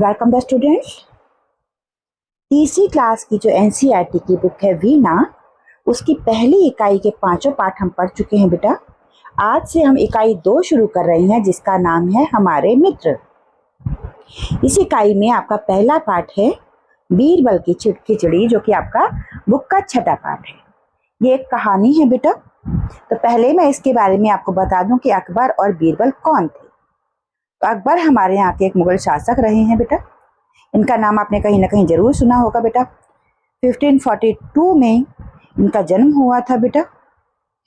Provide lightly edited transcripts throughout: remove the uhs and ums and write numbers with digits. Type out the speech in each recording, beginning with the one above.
Welcome the students. तीसरी class की जो एनसीईआरटी की बुक है वीणा, उसकी पहली इकाई के पांचों पाठ हम पढ़ चुके हैं बेटा। आज से हम इकाई 2 शुरू कर रहे हैं जिसका नाम है हमारे मित्र। इस इकाई में आपका पहला पाठ है बीरबल की खिचड़ी, जो कि आपका बुक का छठा पाठ है। ये एक कहानी है बेटा। तो पहले मैं इसके बारे में आपको बता दूं कि अकबर और बीरबल कौन थे। तो अकबर हमारे यहाँ के एक मुगल शासक रहे हैं बेटा। इनका नाम आपने कहीं ना कहीं जरूर सुना होगा बेटा। 1542 में इनका जन्म हुआ था बेटा,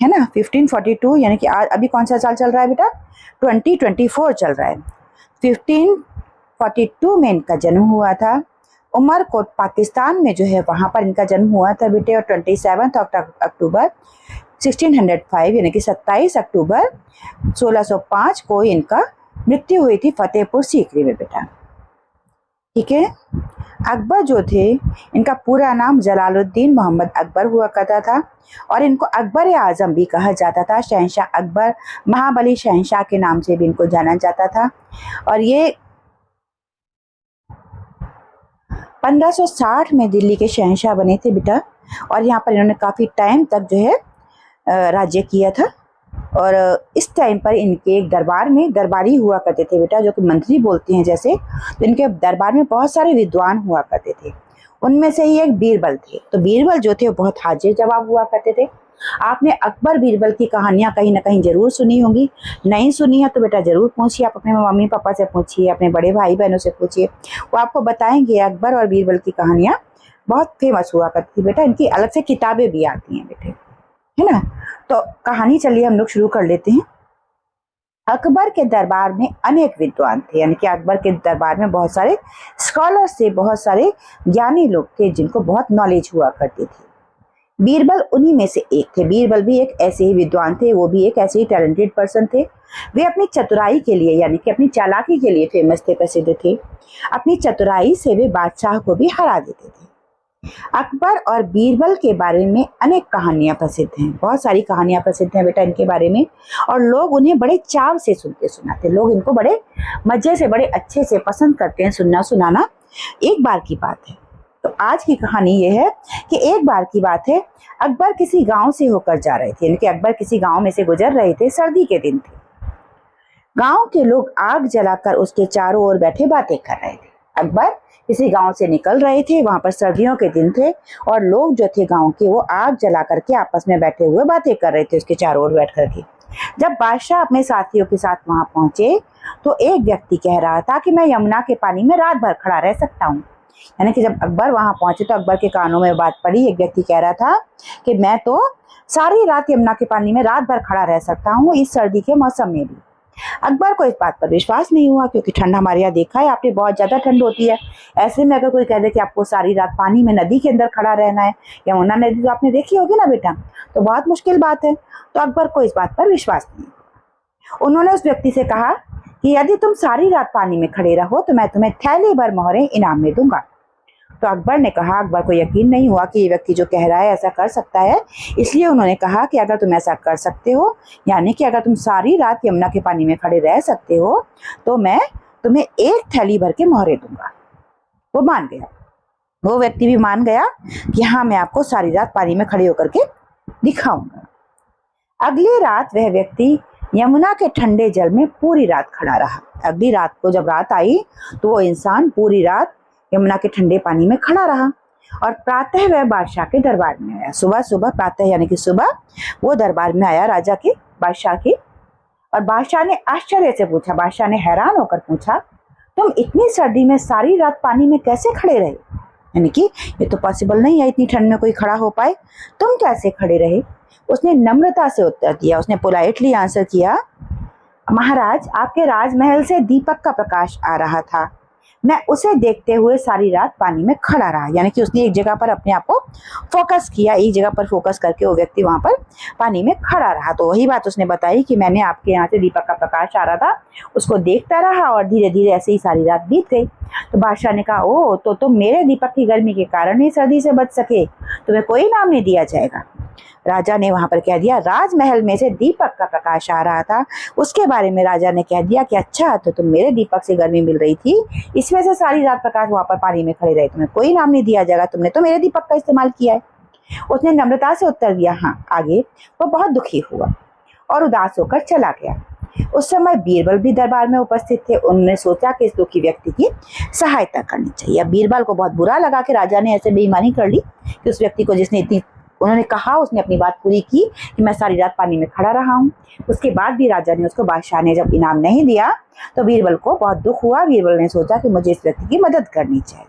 है ना। 1542 यानी कि आज अभी कौन सा साल चल रहा है बेटा? 2024 चल रहा है। 1542 में इनका जन्म हुआ था। उमरकोट पाकिस्तान में जो है वहाँ पर इनका जन्म हुआ था बेटे। और 27 अक्टूबर 1605 यानी कि 27 अक्टूबर 1605 को इनका मृत्यु हुई थी फतेहपुर सीकरी में बेटा। ठीक है। अकबर जो थे, इनका पूरा नाम जलालुद्दीन मोहम्मद अकबर हुआ करता था और इनको अकबर आजम भी कहा जाता था। शहंशाह अकबर, महाबली शहंशाह के नाम से भी इनको जाना जाता था। और ये 1560 में दिल्ली के शहंशाह बने थे बेटा। और यहाँ पर इन्होंने काफ़ी टाइम तक जो है राज्य किया था। और इस टाइम पर इनके एक दरबार में दरबारी हुआ करते थे बेटा, जो कि मंत्री बोलते हैं जैसे। तो इनके दरबार में बहुत सारे विद्वान हुआ करते थे। उनमें से ही एक बीरबल थे। तो बीरबल जो थे वो बहुत हाजिर जवाब हुआ करते थे। आपने अकबर बीरबल की कहानियां कहीं ना कहीं जरूर सुनी होंगी। नहीं सुनी है तो बेटा जरूर पूछिए, आप अपने मम्मी पापा से पूछिए, अपने बड़े भाई बहनों से पूछिए, वो आपको बताएंगे। अकबर और बीरबल की कहानियां बहुत फेमस हुआ करती थी बेटा। इनकी अलग से किताबें भी आती हैं बेटे, है ना। तो कहानी चलिए हम लोग शुरू कर लेते हैं। अकबर के दरबार में अनेक विद्वान थे, यानी कि अकबर के दरबार में बहुत सारे स्कॉलर्स थे, बहुत सारे ज्ञानी लोग थे जिनको बहुत नॉलेज हुआ करती थी। बीरबल उन्हीं में से एक थे। बीरबल भी एक ऐसे ही विद्वान थे, वो भी एक ऐसे ही टैलेंटेड पर्सन थे। वे अपनी चतुराई के लिए यानी कि अपनी चालाकी के लिए फेमस थे, प्रसिद्ध थे। अपनी चतुराई से वे बादशाह को भी हरा देते थे। अकबर और बीरबल के बारे में अनेक कहानियां प्रसिद्ध हैं, बहुत सारी कहानियां प्रसिद्ध हैं बेटा इनके बारे में। और लोग उन्हें बड़े चाव से सुनते सुनाते, लोग इनको बड़े मजे से, बड़े अच्छे से पसंद करते हैं सुनना सुनाना। एक बार की बात है, तो आज की कहानी ये है कि एक बार की बात है, अकबर किसी गांव से होकर जा रहे थे, यानी कि अकबर किसी गांव में से गुजर रहे थे। सर्दी के दिन थे। गांव के लोग आग जलाकर उसके चारों ओर बैठे बातें कर रहे थे। अकबर किसी गांव से निकल रहे थे, वहां पर सर्दियों के दिन थे और लोग जो थे गांव के, वो आग जला करके आपस में बैठे हुए बातें कर रहे थे उसके चारों ओर बैठ करके। जब बादशाह अपने साथियों के साथ वहां पहुंचे तो एक व्यक्ति कह रहा था कि मैं यमुना के पानी में रात भर खड़ा रह सकता हूँ। यानी कि जब अकबर वहां पहुंचे तो अकबर के कानों में बात पड़ी। एक व्यक्ति कह रहा था कि मैं तो सारी रात यमुना के पानी में रात भर खड़ा रह सकता हूँ, इस सर्दी के मौसम में भी। अकबर को इस बात पर विश्वास नहीं हुआ, क्योंकि ठंड हमारे यहाँ देखा है आपने, बहुत ज्यादा ठंड होती है। ऐसे में अगर कोई कह दे कि आपको सारी रात पानी में, नदी के अंदर खड़ा रहना है, यमुना नदी तो आपने देखी होगी ना बेटा, तो बहुत मुश्किल बात है। तो अकबर को इस बात पर विश्वास नहीं हुआ। उन्होंने उस व्यक्ति से कहा कि यदि तुम सारी रात पानी में खड़े रहो तो मैं तुम्हें थैली भर मोहरें इनाम में दूंगा। तो अकबर ने कहा, अकबर को यकीन नहीं हुआ कि ये व्यक्ति जो कह रहा है ऐसा कर सकता है। इसलिए उन्होंने कहा कि अगर तुम ऐसा कर सकते हो, यानी कि अगर तुम सारी रात यमुना के पानी में खड़े रह सकते हो, तो मैं तुम्हें एक थैली भर के मोहरे दूंगा। वो मान गया, वो व्यक्ति भी मान गया कि हाँ, मैं आपको सारी रात पानी में खड़े होकर के दिखाऊंगा। अगली रात वह व्यक्ति यमुना के ठंडे जल में पूरी रात खड़ा रहा। अगली रात को जब रात आई तो वो इंसान पूरी रात यमुना के ठंडे पानी में खड़ा रहा। और प्रातः वह बादशाह के दरबार में आया। सुबह सुबह, प्रातः यानी कि सुबह, वो दरबार में आया राजा के, बादशाह के। और बादशाह ने आश्चर्य से पूछा, बादशाह ने हैरान होकर पूछा, तुम इतनी सर्दी में सारी रात पानी में कैसे खड़े रहे? यानी कि ये तो पॉसिबल नहीं है, इतनी ठंड में कोई खड़ा हो पाए, तुम कैसे खड़े रहे? उसने नम्रता से उत्तर दिया, उसने पोलाइटली आंसर किया, महाराज, आपके राजमहल से दीपक का प्रकाश आ रहा था, मैं उसे देखते हुए सारी रात पानी में खड़ा रहा। यानी कि उसने एक जगह पर अपने आप को फोकस किया, एक जगह पर फोकस करके वो व्यक्ति वहां पर पानी में खड़ा रहा। तो वही बात उसने बताई कि मैंने आपके यहाँ से दीपक का प्रकाश आ रहा था, उसको देखता रहा और धीरे धीरे ऐसे ही सारी रात बीत गई। तो बादशाह ने कहा, ओ, तो तुम मेरे दीपक की गर्मी के कारण ही सर्दी से बच सके, तुम्हें कोई इनाम नहीं दिया जाएगा। राजा ने वहां पर कह दिया, राजमहल में से दीपक का प्रकाश आ रहा था, उसके बारे में राजा ने कह दिया कि अच्छा, तो तुम मेरे दीपक से गर्मी मिल रही थी, इस वजह से सारी रात प्रकाश वहां पर पानी में खड़े रहे, तुम्हें कोई इनाम नहीं दिया जाएगा, तुमने तो मेरे दीपक का इस्तेमाल किया है। उसने नम्रता से उत्तर दिया। हाँ। आगे वो बहुत दुखी हुआ और उदास होकर चला गया। उस समय बीरबल भी दरबार में उपस्थित थे। उन्होंने सोचा कि इस दुखी व्यक्ति की सहायता करनी चाहिए। अब बीरबल को बहुत बुरा लगा कि राजा ने ऐसे बेईमानी कर ली कि उस व्यक्ति को जिसने इतनी, उन्होंने कहा, उसने अपनी बात पूरी की कि मैं सारी रात पानी में खड़ा रहा हूँ। उसके बाद भी राजा ने उसको, बादशाह ने जब इनाम नहीं दिया तो बीरबल को बहुत दुख हुआ। बीरबल ने सोचा कि मुझे इस व्यक्ति की मदद करनी चाहिए।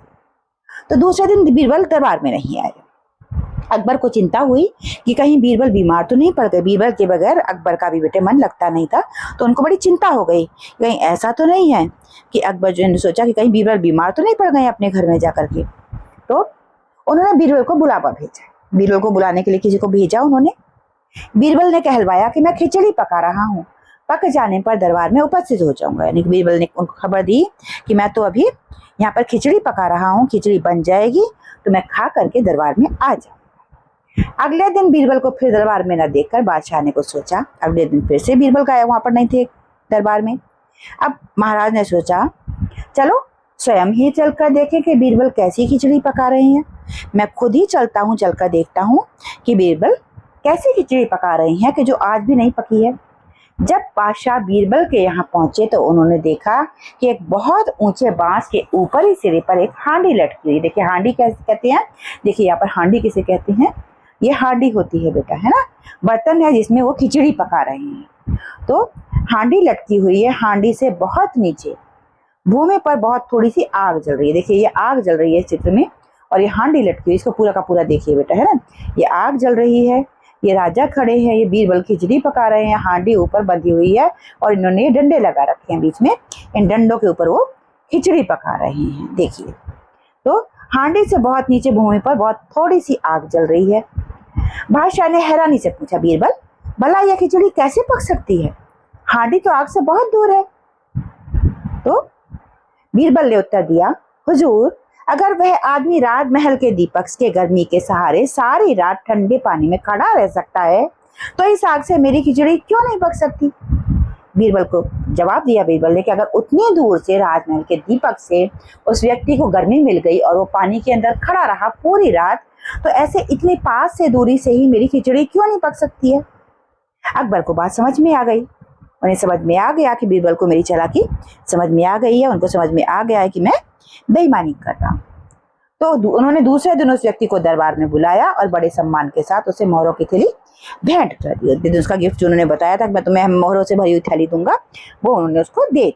तो दूसरे दिन बीरबल दरबार में नहीं आए। अकबर को चिंता हुई कि कहीं बीरबल बीमार तो नहीं पड़ गए। बीरबल के बगैर अकबर का भी बेटे मन लगता नहीं था, तो उनको बड़ी चिंता हो गई, कहीं ऐसा तो नहीं है कि अकबर जो ने सोचा कि कहीं बीरबल बीमार तो नहीं पड़ गए अपने घर में जाकर के। तो उन्होंने बीरबल को बुलावा भेजा। बीरबल को बुलाने के लिए किसी को भेजा उन्होंने। बीरबल ने कहलवाया कि मैं खिचड़ी पका रहा हूँ, पक जाने पर दरबार में उपस्थित हो जाऊंगा। यानी कि बीरबल ने उनको खबर दी कि मैं तो अभी यहाँ पर खिचड़ी पका रहा हूँ, खिचड़ी बन जाएगी तो मैं खा करके दरबार में आ जाऊंगा। अगले दिन बीरबल को फिर दरबार में न देखकर बादशाह ने कुछ सोचा। अगले दिन फिर से बीरबल गायब, वहां पर नहीं थे दरबार में। अब महाराज ने सोचा चलो स्वयं ही चलकर देखें कि बीरबल कैसी खिचड़ी पका रहे हैं। मैं खुद ही चलता हूँ, चलकर देखता हूँ कि बीरबल कैसी खिचड़ी पका रहे हैं कि जो आज भी नहीं पकी है। जब बादशाह बीरबल के यहाँ पहुंचे तो उन्होंने देखा कि एक बहुत ऊंचे बांस के ऊपर ही सिरे पर एक हांडी लटकी हुई। देखिए हांडी कैसे कहते हैं, देखिए यहाँ पर हांडी किसे कहते हैं, ये हांडी होती है बेटा, है ना, बर्तन है जिसमें वो खिचड़ी पका रहे हैं। तो हांडी लटकी हुई है। हांडी से बहुत नीचे भूमि पर बहुत थोड़ी सी आग जल रही है। देखिए ये आग जल रही है इस चित्र में, और ये हांडी लटकी हुई, इसको पूरा का पूरा देखिए बेटा, है ना, ये आग जल रही है। ये राजा खड़े हैं, ये बीरबल खिचड़ी पका रहे हैं, हांडी ऊपर बंधी हुई है और इन्होंने डंडे लगा रखे हैं बीच में, इन डंडों के ऊपर वो खिचड़ी पका रहे हैं। देखिए तो हांडी से बहुत नीचे भूमि पर बहुत थोड़ी सी आग जल रही है। बादशाह ने हैरानी से पूछा, बीरबल भला यह खिचड़ी कैसे पक सकती है, हांडी तो आग से बहुत दूर है। तो बीरबल ने उत्तर दिया, हुजूर अगर वह आदमी राजमहल के दीपक के गर्मी के सहारे सारी रात ठंडे पानी में खड़ा रह सकता है तो इस आग से मेरी खिचड़ी क्यों नहीं पक सकती। बीरबल को जवाब दिया बीरबल ने कि अगर उतनी दूर से राजमहल के दीपक से उस व्यक्ति को गर्मी मिल गई और वो पानी के अंदर खड़ा रहा पूरी रात, तो ऐसे इतने पास से दूरी से ही मेरी खिचड़ी क्यों नहीं पक सकती है। अकबर को बात समझ में आ गई। उन्हें समझ में आ गया कि बीरबल को मेरी चालाकी समझ में आ गई है, उनको समझ में आ गया है कि मैं बेईमानी कर रहा हूँ। तो उन्होंने दूसरे दिन उस व्यक्ति को दरबार में बुलाया और बड़े सम्मान के साथ उसे मोहरों की थैली भेंट कर दी। उस दिन उसका गिफ्ट जो उन्होंने बताया था कि मैं तुम्हें मोहरों से भरी हुई थैली दूंगा, वो उन्होंने उसको दे दी।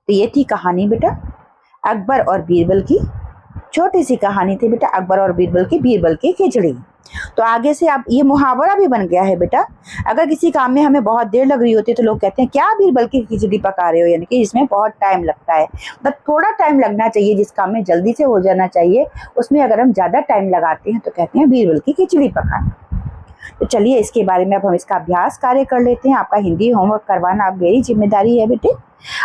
तो ये थी कहानी बेटा अकबर और बीरबल की, छोटी सी कहानी थी बेटा अकबर और बीरबल की खिचड़ी। तो आगे से आप ये मुहावरा भी बन गया है बेटा, अगर किसी काम में हमें बहुत देर लग रही होती है तो लोग कहते हैं क्या बीरबल की खिचड़ी पका रहे हो, यानी कि इसमें बहुत टाइम लगता है। मतलब थोड़ा टाइम लगना चाहिए, जिस काम में जल्दी से हो जाना चाहिए उसमें अगर हम ज़्यादा टाइम लगाते हैं तो कहते हैं बीरबल की खिचड़ी पकाना। तो चलिए इसके बारे में अब हम इसका अभ्यास कार्य कर लेते हैं। आपका हिंदी होमवर्क करवाना अब मेरी जिम्मेदारी है बेटे।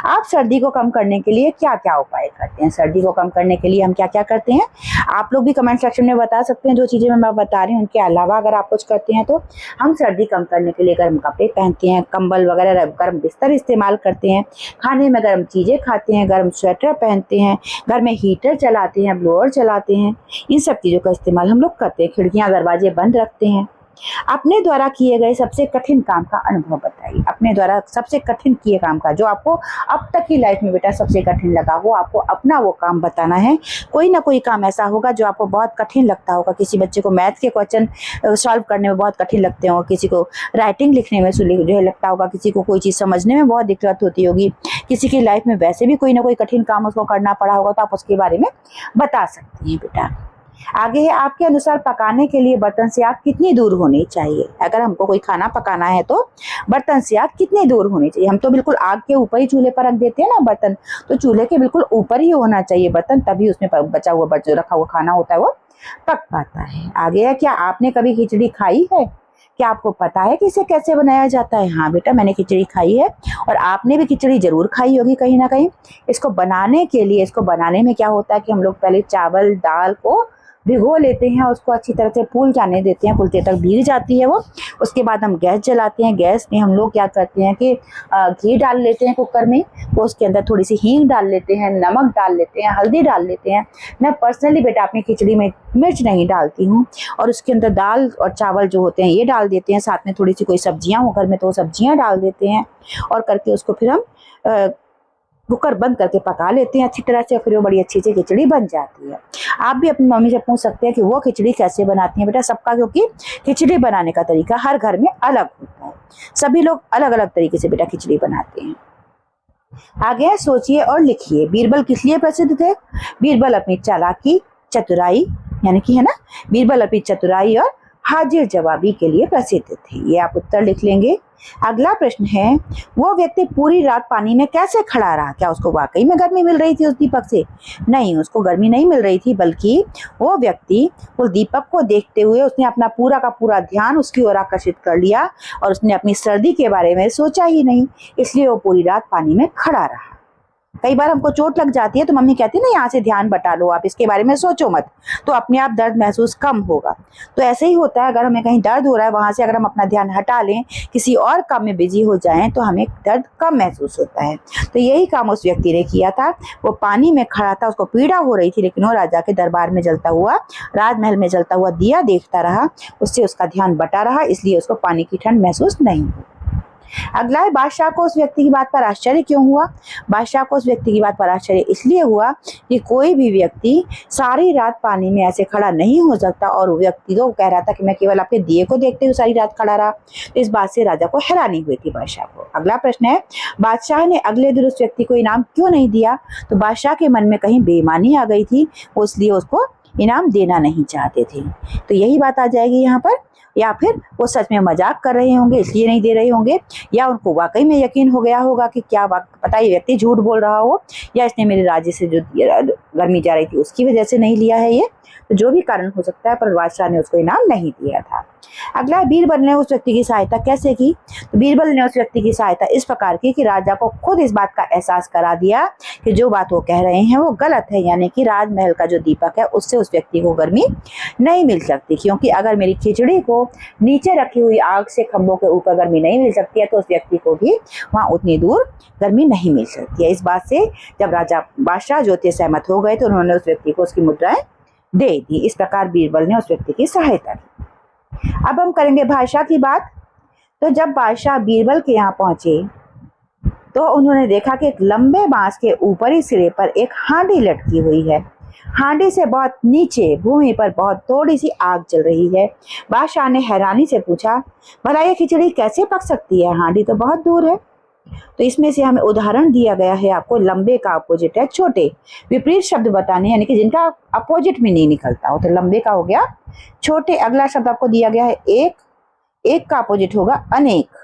आप सर्दी को कम करने के लिए क्या क्या उपाय करते हैं, सर्दी को कम करने के लिए हम क्या क्या करते हैं, आप लोग भी कमेंट सेक्शन में बता सकते हैं। जो चीज़ें मैं बता रही हूँ उनके अलावा अगर आप कुछ करते हैं तो हम सर्दी कम करने के लिए गर्म कपड़े पहनते हैं, कंबल वगैरह गर्म बिस्तर इस्तेमाल करते हैं, खाने में गर्म चीज़ें खाते हैं, गर्म स्वेटर पहनते हैं, घर में हीटर चलाते हैं, ब्लोअर चलाते हैं, इन सब चीज़ों का इस्तेमाल हम लोग करते हैं। खिड़कियाँ दरवाजे बंद रखते हैं। अपने द्वारा किए गए सबसे कठिन काम का अनुभव बताइए। अपने द्वारा सबसे कठिन किए काम का, जो आपको अब तक की लाइफ में बेटा सबसे कठिन लगा हो, आपको अपना वो काम बताना है। कोई ना कोई काम ऐसा होगा जो आपको बहुत कठिन लगता होगा। किसी बच्चे को मैथ के क्वेश्चन सॉल्व करने में बहुत कठिन लगते होंगे, किसी को राइटिंग लिखने में जो है लगता होगा, किसी को कोई चीज़ समझने में बहुत दिक्कत होती होगी, किसी की लाइफ में वैसे भी कोई ना कोई कठिन काम उसको करना पड़ा होगा, तो आप उसके बारे में बता सकती हैं बेटा। आगे है, आपके अनुसार पकाने के लिए बर्तन से आग कितनी दूर होनी चाहिए। अगर हमको कोई खाना पकाना है तो बर्तन से आग कितनी दूर होनी चाहिए। हम तो बिल्कुल आग के ऊपर ही चूल्हे पर रख देते हैं ना बर्तन, तो चूल्हे के बिल्कुल ऊपर ही होना चाहिए बर्तन, तभी उसमें बचा हुआ जो रखा हुआ खाना होता है वो पक पाता है। आगे है, क्या आपने कभी खिचड़ी खाई है, क्या आपको पता है कि इसे कैसे बनाया जाता है। हाँ बेटा मैंने खिचड़ी खाई है, और आपने भी खिचड़ी जरूर खाई होगी कहीं ना कहीं। इसको बनाने के लिए, इसको बनाने में क्या होता है कि हम लोग पहले चावल दाल को भिगो लेते हैं, उसको अच्छी तरह से फूल जाने देते हैं, फूल देर तक भीग जाती है वो। उसके बाद हम गैस जलाते हैं। गैस में हम लोग क्या करते हैं कि घी डाल लेते हैं कुकर में, तो उसके अंदर थोड़ी सी हींग डाल लेते हैं, नमक डाल लेते हैं, हल्दी डाल लेते हैं। मैं पर्सनली बेटा अपनी खिचड़ी में मिर्च नहीं डालती हूँ। और उसके अंदर दाल और चावल जो होते हैं ये डाल देते हैं, साथ में थोड़ी सी कोई सब्जियाँ हो घर में तो सब्जियाँ डाल देते हैं, और करके उसको फिर हम कुकर बंद करके पका लेते हैं अच्छी तरह से। फिर वो बड़ी अच्छी सी खिचड़ी बन जाती है। आप भी अपनी मम्मी से पूछ सकते हैं कि वो खिचड़ी कैसे बनाती हैं बेटा। सबका क्योंकि खिचड़ी बनाने का तरीका हर घर में अलग होता है, सभी लोग अलग अलग तरीके से बेटा खिचड़ी बनाते हैं। आगे है सोचिए और लिखिए। बीरबल किस लिए प्रसिद्ध थे? बीरबल अपनी चालाकी, चतुराई, यानी कि है ना, बीरबल अपनी चतुराई और हाजिर जवाबी के लिए प्रसिद्ध थे। ये आप उत्तर लिख लेंगे। अगला प्रश्न है, वो व्यक्ति पूरी रात पानी में कैसे खड़ा रहा? क्या उसको वाकई में गर्मी मिल रही थी उस दीपक से? नहीं, उसको गर्मी नहीं मिल रही थी, बल्कि वो व्यक्ति उस दीपक को देखते हुए उसने अपना पूरा का पूरा ध्यान उसकी ओर आकर्षित कर लिया और उसने अपनी सर्दी के बारे में सोचा ही नहीं, इसलिए वो पूरी रात पानी में खड़ा रहा। कई बार हमको चोट लग जाती है तो मम्मी कहती है ना, यहाँ से ध्यान बटा लो, आप इसके बारे में सोचो मत, तो अपने आप दर्द महसूस कम होगा। तो ऐसे ही होता है, अगर हमें कहीं दर्द हो रहा है, वहां से अगर हम अपना ध्यान हटा लें, किसी और काम में बिजी हो जाएं, तो हमें दर्द कम महसूस होता है। तो यही काम उस व्यक्ति ने किया था। वो पानी में खड़ा था, उसको पीड़ा हो रही थी, लेकिन वो राजा के दरबार में जलता हुआ, राजमहल में जलता हुआ दिया देखता रहा, उससे उसका ध्यान बटा रहा, इसलिए उसको पानी की ठंड महसूस नहीं हुई। अगला है, बादशाह को उस व्यक्ति की बात पर आश्चर्य क्यों हुआ? बादशाह को उस व्यक्ति की बात पर आश्चर्य इसलिए हुआ कि कोई भी व्यक्ति सारी रात पानी में ऐसे खड़ा नहीं हो सकता, और वो व्यक्ति तो कह रहा था कि मैं केवल आपके दिए को देखते हुए सारी रात खड़ा रहा। तो इस बात से राजा को हैरानी हुई थी बादशाह को। अगला प्रश्न है, बादशाह ने अगले दिन उस व्यक्ति को इनाम क्यों नहीं दिया? तो बादशाह के मन में कहीं बेईमानी आ गई थी, इसलिए उसको इनाम देना नहीं चाहते थे। तो यही बात आ जाएगी यहाँ पर, या फिर वो सच में मजाक कर रहे होंगे इसलिए नहीं दे रहे होंगे, या उनको वाकई में यकीन हो गया होगा कि क्या पता ये व्यक्ति झूठ बोल रहा हो, या इसने मेरे राज्य से जो गर्मी जा रही थी उसकी वजह से नहीं लिया है ये। तो जो भी कारण हो सकता है, पर बादशाह ने उसको इनाम नहीं दिया था। अगला, बीरबल ने उस व्यक्ति की सहायता कैसे की? तो बीरबल ने उस व्यक्ति की सहायता इस प्रकार की कि राजा को खुद इस बात का एहसास करा दिया कि जो बात वो कह रहे हैं वो गलत है, यानी कि राजमहल का जो दीपक है उससे उस व्यक्ति को गर्मी नहीं मिल सकती, क्योंकि अगर मेरी खिचड़ी को नीचे रखी हुई आग से खंभों के ऊपर गर्मी नहीं मिल सकती है, तो उस व्यक्ति को भी वहाँ उतनी दूर गर्मी नहीं मिल सकती है। इस बात से जब राजा बादशाह जो थे सहमत हो गए, तो उन्होंने उस व्यक्ति को उसकी मुद्राएं दे दी। इस प्रकार बीरबल ने उस व्यक्ति की सहायता की। अब हम करेंगे भाषा की बात। तो जब बादशाह बीरबल के यहाँ पहुंचे तो उन्होंने देखा कि एक लंबे बांस के ऊपरी सिरे पर एक हांडी लटकी हुई है। हांडी से बहुत नीचे भूमि पर बहुत थोड़ी सी आग जल रही है। बादशाह ने हैरानी से पूछा, भला ये खिचड़ी कैसे पक सकती है? हांडी तो बहुत दूर है। तो इसमें से हमें उदाहरण दिया गया है आपको, लंबे का अपोजिट है छोटे। विपरीत शब्द बताने, यानी कि जिनका अपोजिट में नहीं निकलता हो, तो लंबे का हो गया छोटे। अगला शब्द आपको दिया गया है एक। एक का अपोजिट होगा अनेक।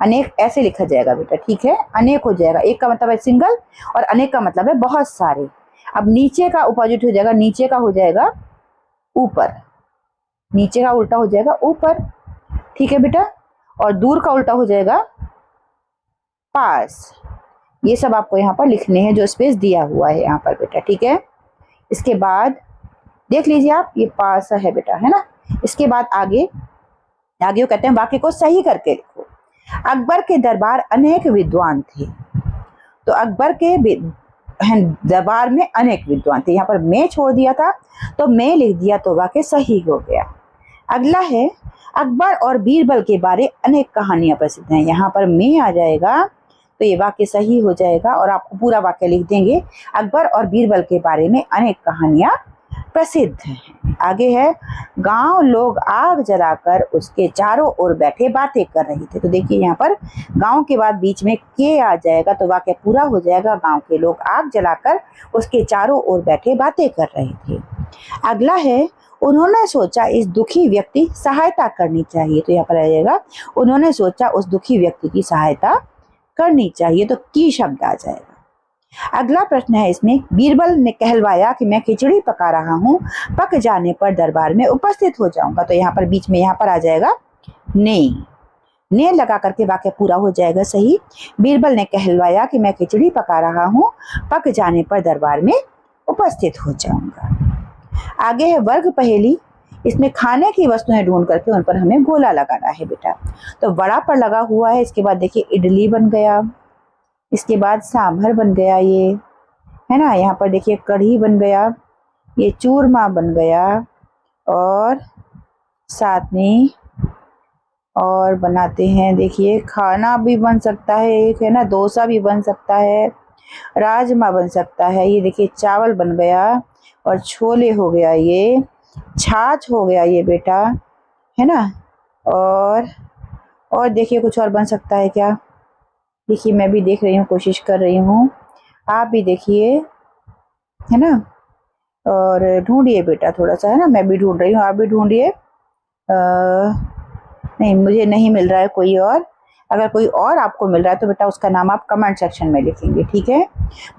अनेक ऐसे लिखा जाएगा बेटा, ठीक है, अनेक हो जाएगा। एक का मतलब है सिंगल और अनेक का मतलब है बहुत सारे। अब नीचे का अपोजिट हो जाएगा, नीचे का हो जाएगा ऊपर, नीचे का उल्टा हो जाएगा ऊपर, ठीक है बेटा। और दूर का उल्टा हो जाएगा पास। ये सब आपको यहाँ पर लिखने हैं, जो स्पेस दिया हुआ है यहाँ पर बेटा, ठीक है। इसके बाद देख लीजिए आप, ये पास है बेटा, है ना। इसके बाद आगे वो कहते हैं वाक्य को सही करके लिखो। अकबर के दरबार अनेक विद्वान थे। तो अकबर के दरबार में अनेक विद्वान थे, यहाँ पर मैं छोड़ दिया था तो मैं लिख दिया, तो वाक्य सही हो गया। अगला है, अकबर और बीरबल के बारे अनेक कहानियां प्रसिद्ध हैं। यहाँ पर मैं आ जाएगा तो ये वाक्य सही हो जाएगा, और आपको पूरा वाक्य लिख देंगे, अकबर और बीरबल के बारे में अनेक कहानियां प्रसिद्ध हैं। आगे है, गांव लोग आग जलाकर उसके चारों ओर बैठे बातें कर रहे थे। तो देखिए यहाँ पर गांव के बाद बीच में के आ जाएगा, तो वाक्य पूरा हो जाएगा, गांव के लोग आग जलाकर उसके चारों ओर बैठे बातें कर रहे थे। अगला है, उन्होंने सोचा इस दुखी व्यक्ति सहायता करनी चाहिए। तो यहाँ पर आ जाएगा, उन्होंने सोचा उस दुखी व्यक्ति की सहायता करनी चाहिए, तो की शब्द आ जाएगा। अगला प्रश्न है इसमें, बीरबल ने कहलवाया कि मैं खिचड़ी पका रहा हूँ, पक जाने पर दरबार में उपस्थित हो जाऊंगा। तो यहाँ पर बीच में यहाँ पर आ जाएगा ने लगा करके वाक्य पूरा हो जाएगा सही। बीरबल ने कहलवाया कि मैं खिचड़ी पका रहा हूँ, पक जाने पर दरबार में उपस्थित हो जाऊंगा। आगे है वर्ग पहेली। इसमें खाने की वस्तुएं ढूंढ करके उन पर हमें गोला लगाना है बेटा। तो वड़ा पर लगा हुआ है। इसके बाद देखिए इडली बन गया, इसके बाद सांभर बन गया, ये है ना। यहाँ पर देखिए कढ़ी बन गया, ये चूरमा बन गया, और साथ में और बनाते हैं, देखिए खाना भी बन सकता है एक, है ना, डोसा भी बन सकता है, राजमा बन सकता है, ये देखिए चावल बन गया, और छोले हो गया, ये छाछ हो गया ये बेटा, है ना। और देखिए कुछ और बन सकता है क्या, देखिए मैं भी देख रही हूँ, कोशिश कर रही हूँ, आप भी देखिए, है ना। और ढूंढिए बेटा थोड़ा सा, है ना, मैं भी ढूंढ रही हूँ, आप भी ढूंढिए। नहीं, मुझे नहीं मिल रहा है कोई और। अगर कोई और आपको मिल रहा है तो बेटा उसका नाम आप कमेंट सेक्शन में लिखेंगे, ठीक है।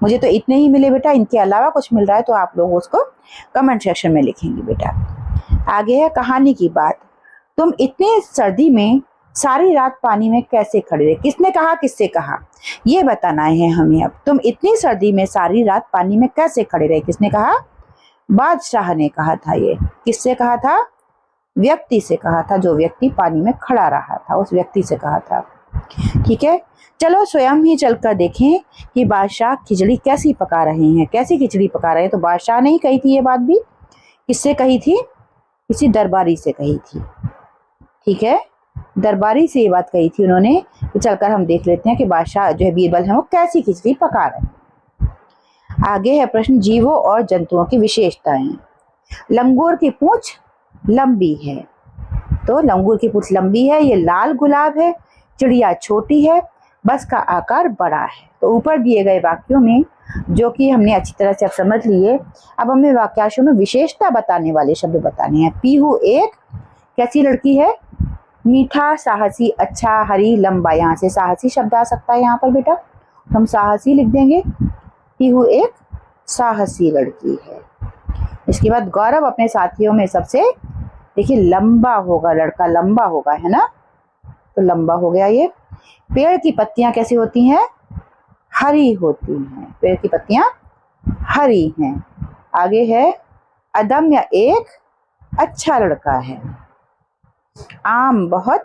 मुझे तो इतने ही मिले बेटा, इनके अलावा कुछ मिल रहा है तो आप लोग उसको कमेंट सेक्शन में लिखेंगे बेटा। आगे है कहानी की बात। तुम इतनी सर्दी में सारी रात पानी में कैसे खड़े रहे? किसने कहा, किससे कहा, ये बताना है हमें अब। तुम इतनी सर्दी में सारी रात पानी में कैसे खड़े रहे? किसने कहा? बादशाह ने कहा था। ये किससे कहा था? व्यक्ति से कहा था, जो व्यक्ति पानी में खड़ा रहा था उस व्यक्ति से कहा था, ठीक है। चलो स्वयं ही चलकर देखें कि बादशाह खिचड़ी कैसी पका रहे हैं। कैसी खिचड़ी पका रहे हैं? तो बादशाह ने ही कही थी ये बात भी। किससे कही थी? किसी दरबारी से कही थी, ठीक है। दरबारी से ये बात कही थी उन्होंने कि चलकर हम देख लेते हैं कि बादशाह जो है बीरबल है वो कैसी खिचड़ी पका रहे हैं। आगे है प्रश्न, जीवों और जंतुओं की विशेषताएं। लंगूर की पूंछ लंबी है, तो लंगूर की पूंछ लंबी है, ये लाल गुलाब है, चिड़िया छोटी है, बस का आकार बड़ा है। तो ऊपर दिए गए वाक्यों में जो कि हमने अच्छी तरह से अब समझ लिए, अब हमें वाक्यांशों में विशेषता बताने वाले शब्द बताने हैं। पीहू एक कैसी लड़की है? मीठा, साहसी, अच्छा, हरी, लंबा। यहाँ से साहसी शब्द आ सकता है यहाँ पर बेटा, हम साहसी लिख देंगे। पीहू एक साहसी लड़की है। इसके बाद गौरव अपने साथियों में सबसे, देखिए लंबा होगा, लड़का लंबा होगा, है ना, तो लंबा हो गया ये। पेड़ की पत्तियां कैसी होती हैं? हरी होती हैं, पेड़ की पत्तियां हरी हैं। आगे है अदम्य एक अच्छा लड़का है, आम बहुत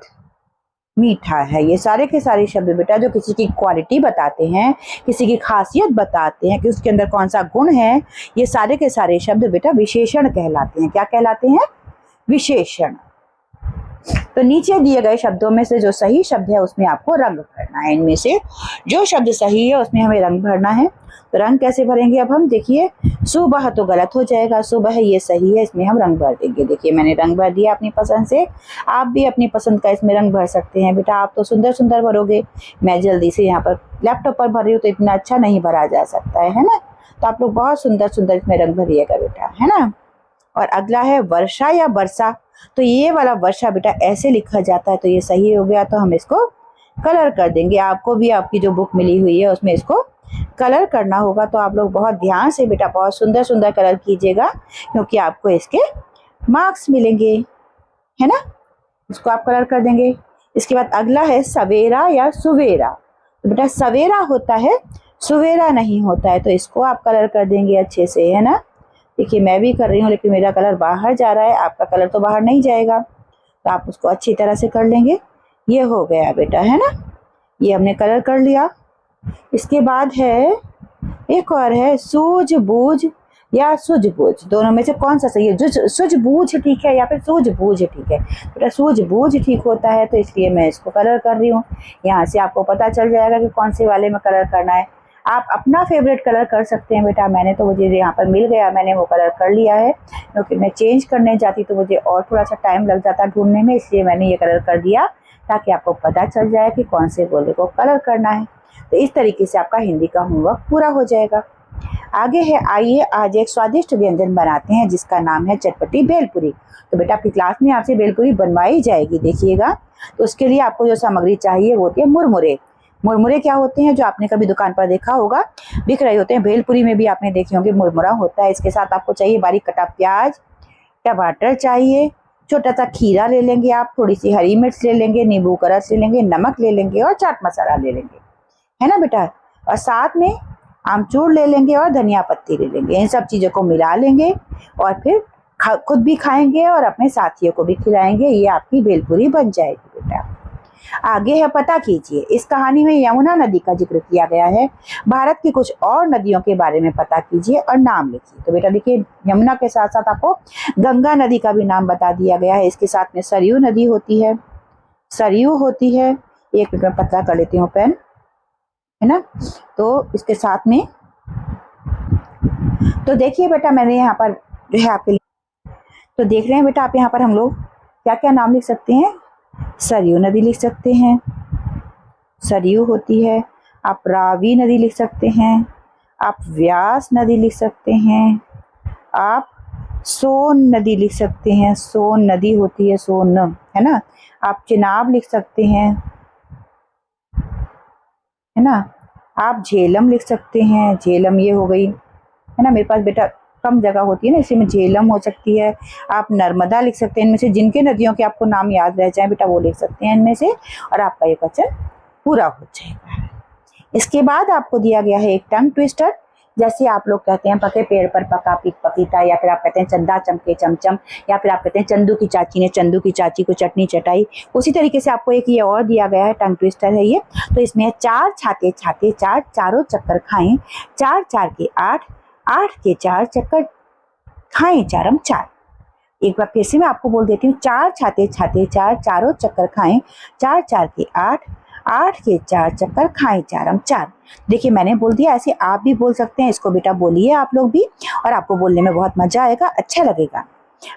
मीठा है। ये सारे के सारे शब्द बेटा जो किसी की क्वालिटी बताते हैं, किसी की खासियत बताते हैं कि उसके अंदर कौन सा गुण है, ये सारे के सारे शब्द बेटा विशेषण कहलाते हैं। क्या कहलाते हैं? विशेषण। तो नीचे दिए गए शब्दों में से जो सही शब्द है उसमें आपको रंग भरना है। इनमें से जो शब्द सही है उसमें हमें रंग भरना है। तो रंग कैसे भरेंगे? अब हम देखिए, सुबह तो गलत हो जाएगा, सुबह ये सही है, इसमें हम रंग भर देंगे। देखिए मैंने रंग भर दिया अपनी पसंद से, आप भी अपनी पसंद का इसमें रंग भर सकते हैं बेटा। आप तो सुंदर सुंदर भरोगे, मैं जल्दी से यहाँ पर लैपटॉप पर भर रही हूँ तो इतना अच्छा नहीं भरा जा सकता है ना। तो आप लोग बहुत सुंदर सुंदर इसमें रंग भरिएगा बेटा, है ना। और अगला है वर्षा या वर्षा। तो ये वाला वर्षा बेटा ऐसे लिखा जाता है, तो ये सही हो गया, तो हम इसको कलर कर देंगे। आपको भी आपकी जो बुक मिली हुई है उसमें इसको कलर करना होगा, तो आप लोग बहुत ध्यान से बेटा बहुत सुंदर सुंदर कलर कीजिएगा, क्योंकि आपको इसके मार्क्स मिलेंगे, है ना। इसको आप कलर कर देंगे। इसके बाद अगला है सवेरा या सुवेरा। तो बेटा सवेरा होता है, सुवेरा नहीं होता है, तो इसको आप कलर कर देंगे अच्छे से, है ना। देखिए मैं भी कर रही हूँ लेकिन मेरा कलर बाहर जा रहा है, आपका कलर तो बाहर नहीं जाएगा, तो आप उसको अच्छी तरह से कर लेंगे। ये हो गया बेटा, है ना, ये हमने कलर कर लिया। इसके बाद है एक और है सूझबूझ या सूझबूझ, दोनों में से कौन सा सही है? सूझबूझ ठीक है या फिर सूझबूझ ठीक है? बेटा सूझबूझ ठीक होता है, तो इसलिए मैं इसको कलर कर रही हूँ। यहाँ से आपको पता चल जाएगा कि कौन से वाले में कलर करना है। आप अपना फेवरेट कलर कर सकते हैं बेटा, मैंने तो मुझे यहाँ पर मिल गया, मैंने वो कलर कर लिया है, क्योंकि मैं चेंज करने जाती तो मुझे और थोड़ा सा टाइम लग जाता ढूंढने में, इसलिए मैंने ये कलर कर दिया ताकि आपको पता चल जाए कि कौन से गोले को कलर करना है। तो इस तरीके से आपका हिंदी का होमवर्क पूरा हो जाएगा। आगे है, आइए आज एक स्वादिष्ट व्यंजन बनाते हैं जिसका नाम है चटपटी भेलपुरी। तो बेटा आपकी क्लास में आपसे भेलपुरी बनवाई जाएगी, देखिएगा। तो उसके लिए आपको जो सामग्री चाहिए वो होती है मुरमुरे। मुरमुरे क्या होते हैं? जो आपने कभी दुकान पर देखा होगा, बिक रहे होते हैं, भेलपुरी में भी आपने देखे होंगे मुरमुरा होता है। इसके साथ आपको चाहिए बारीक कटा प्याज, टमाटर चाहिए, छोटा सा खीरा ले लेंगे आप, थोड़ी सी हरी मिर्च ले लेंगे, नींबू का रस ले लेंगे, नमक ले लेंगे और चाट मसाला ले लेंगे, है ना बेटा। और साथ में आमचूर ले लेंगे और धनिया पत्ती ले लेंगे। इन सब चीज़ों को मिला लेंगे और फिर खुद भी खाएंगे और अपने साथियों को भी खिलाएंगे। ये आपकी भेलपुरी बन जाएगी बेटा। आगे है, पता कीजिए। इस कहानी में यमुना नदी का जिक्र किया गया है। भारत की कुछ और नदियों के बारे में पता कीजिए और नाम लिखिए। तो बेटा देखिए, यमुना के साथ साथ आपको गंगा नदी का भी नाम बता दिया गया है। इसके साथ में सरयू नदी होती है, सरयू होती है। एक मिनट में पता कर लेती हूँ पेन, है ना। तो इसके साथ में तो देखिए बेटा, मैंने यहाँ पर जो है आपके लिए, तो देख रहे हैं बेटा आप यहाँ पर हम लोग क्या क्या नाम लिख सकते हैं। सरयू नदी लिख सकते हैं, सरयू होती है। आप रावी नदी लिख सकते हैं, आप व्यास नदी लिख सकते हैं, आप सोन नदी लिख सकते हैं, सोन नदी होती है, सोन, है ना। आप चिनाब लिख सकते हैं, है ना। आप झेलम लिख सकते हैं, झेलम ये हो गई, है ना। मेरे पास बेटा कम जगह होती है ना, इसी में झेलम हो सकती है। आप नर्मदा लिख सकते हैं। इनमें से जिनके नदियों के आपको नाम याद रह जाए बेटा वो लिख सकते हैं इनमें से, और आपका ये क्वेश्चन पूरा हो जाएगा। इसके बाद आपको दिया गया है एक टंग ट्विस्टर। जैसे आप लोग कहते हैं पके पेड़ पर पका पपीता, या फिर आप कहते हैं चंदा चमके चमचम, या फिर आप कहते हैं चंदू की चाची ने चंदू की चाची को चटनी चटाई। उसी तरीके से आपको एक ये और दिया गया है, टंग ट्विस्टर है ये। तो इसमें 4 छाते छाते 4 चारों चक्कर खाएं, 4 4 के 8, 8 के 4 चक्कर खाएं चारम 4। एक बार फिर से मैं आपको बोल देती हूँ, 4 छाते छाते 4 चारों चक्कर खाएं, 4 4 के 8, 8 के 4 चक्कर खाएं चारम 4। देखिए मैंने बोल दिया, ऐसे आप भी बोल सकते हैं। इसको बेटा बोलिए आप लोग भी, और आपको बोलने में बहुत मजा आएगा, अच्छा लगेगा।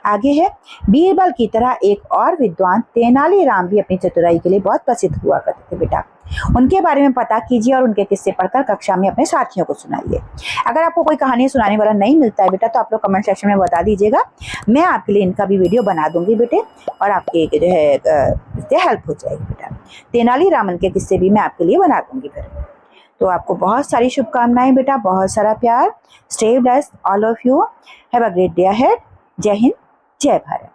आगे है, बीरबल की तरह एक और विद्वान तेनालीराम भी अपनी चतुराई के लिए बहुत प्रसिद्ध हुआ करते थे बेटा। उनके बारे में पता कीजिए और उनके किस्से पढ़कर कक्षा में अपने साथियों को सुनाइए। अगर आपको कोई कहानी सुनाने वाला नहीं मिलता है बेटा तो आप लोग कमेंट सेक्शन में बता दीजिएगा, मैं आपके लिए इनका भी वीडियो बना दूंगी बेटे, और आपके जो है इससे हेल्प हो जाएगी बेटा। तेनालीरामन के किस्से भी मैं आपके लिए बना दूंगी फिर। तो आपको बहुत सारी शुभकामनाएं बेटा, बहुत सारा प्यार। Stay blessed all of you, have a great day ahead. जय हिंद, जय भारत।